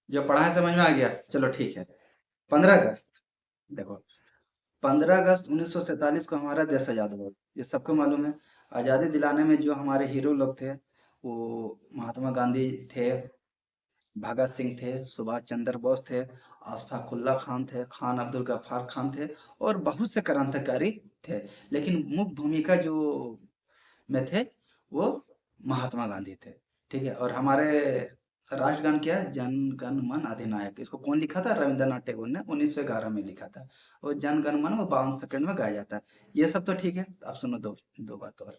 जो पढ़ा है समझ में आ गया? चलो ठीक है। 15 अगस्त, देखो, 15 अगस्त 1947 को हमारा देश आजाद हुआ, ये सबको मालूम है। आजादी दिलाने में जो हमारे हीरो लोग थे, वो महात्मा गांधी थे, भगत सिंह थे, सुभाष चंद्र बोस थे, अशफाक उल्लाह खान थे, खान अब्दुल गफ्फार खान थे, और बहुत से क्रांतिकारी थे। लेकिन मुख्य भूमिका जो में थे, वो महात्मा गांधी थे। ठीक है। और हमारे राष्ट्रगान क्या है? जन गण मन अधिनायक। इसको कौन लिखा था? रविंद्रनाथ टैगोर ने 1911 में लिखा था। और जन गण मन वो 52 सेकंड में गाया जाता है। ये सब तो ठीक है। अब सुनो दो दो बात और।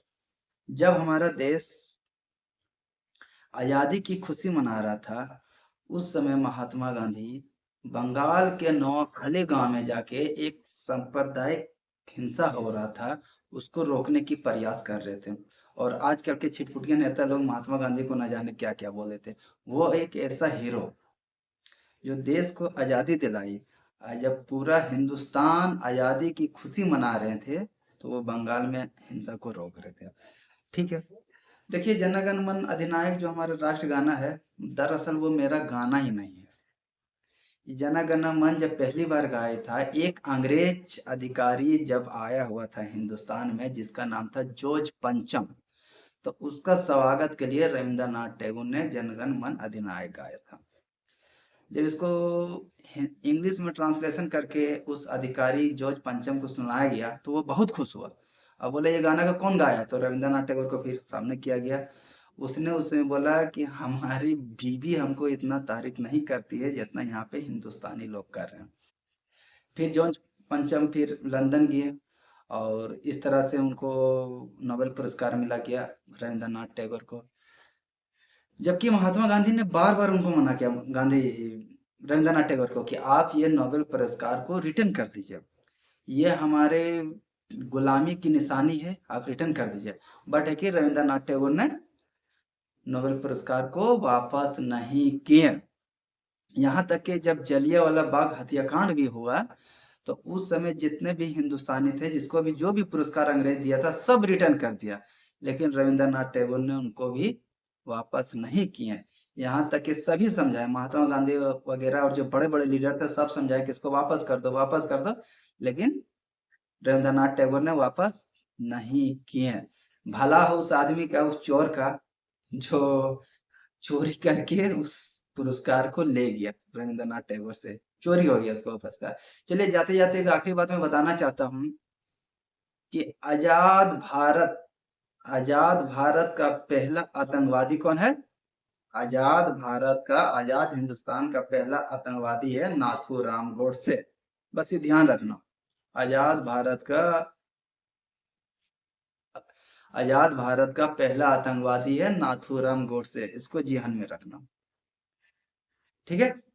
जब हमारा देश आजादी की खुशी मना रहा था, उस समय महात्मा गांधी बंगाल के नौखली गांव में जाके एक सांप्रदायिक हिंसा हो रहा था, उसको रोकने की प्रयास कर रहे थे। और आजकल के छिटपुटिया नेता लोग महात्मा गांधी को न जाने क्या क्या बोल देते। वो एक ऐसा हीरो जो देश को आजादी दिलाई। जब पूरा हिंदुस्तान आजादी की खुशी मना रहे थे, तो वो बंगाल में हिंसा को रोक रहे थे। ठीक है। देखिए, जन गण मन अधिनायक जो हमारा राष्ट्र गाना है, दरअसल वो मेरा गाना ही नहीं है। ये जन गण मन जब पहली बार गाया था, एक अंग्रेज अधिकारी जब आया हुआ था हिंदुस्तान में, जिसका नाम था जॉर्ज पंचम, तो उसका स्वागत के लिए रविंद्रनाथ टैगोर ने जन गण मन अधिनायक गाया था। जब इसको इंग्लिश में ट्रांसलेशन करके उस अधिकारी जॉर्ज पंचम को सुनाया गया, तो वो बहुत खुश हुआ। अब बोले, ये गाना का कौन गाया? तो रविंद्रनाथ टैगोर को फिर सामने किया गया। उसने उसमें बोला कि हमारी बीवी हमको इतना तारीफ नहीं करती है जितना यहाँ पे हिंदुस्तानी लोग कर रहे हैं। फिर जॉर्ज पंचम फिर लंदन गए, और इस तरह से उनको नोबेल पुरस्कार मिला गया, रविंद्रनाथ टैगोर को। जबकि महात्मा गांधी ने बार बार उनको मना किया, गांधी रविंद्रनाथ टैगोर को, कि आप ये नोबेल पुरस्कार को रिटर्न कर दीजिए, ये हमारे गुलामी की निशानी है, आप रिटर्न कर दीजिए। बट है कि रविंद्रनाथ टैगोर ने नोबेल पुरस्कार को वापस नहीं किए। यहाँ तक कि जब जलियांवाला बाग हत्याकांड भी हुआ, तो उस समय जितने भी हिंदुस्तानी थे, जिसको भी जो भी पुरस्कार अंग्रेज दिया था, सब रिटर्न कर दिया। लेकिन रविंद्रनाथ टैगोर ने उनको भी वापस नहीं किए। यहाँ तक कि सभी समझाए, महात्मा गांधी वगैरह और जो बड़े बड़े लीडर थे, सब समझाए कि इसको वापस कर दो, वापस कर दो। लेकिन रविंद्रनाथ टैगोर ने वापस नहीं किए। भला हो उस आदमी का, उस चोर का, जो चोरी करके उस पुरस्कार को ले गया रविंद्रनाथ टैगोर से। चोरी हो गया उसका पुरस्कार। चलिए, जाते जाते एक आखिरी बात मैं बताना चाहता हूँ कि आजाद भारत का पहला आतंकवादी कौन है? आजाद भारत का, आजाद हिंदुस्तान का पहला आतंकवादी है नाथूराम गोडसे। बस ये ध्यान रखना। आजाद भारत का आजाद भारत का पहला आतंकवादी है नाथूराम गोडसे। इसको ध्यान में रखना। ठीक है।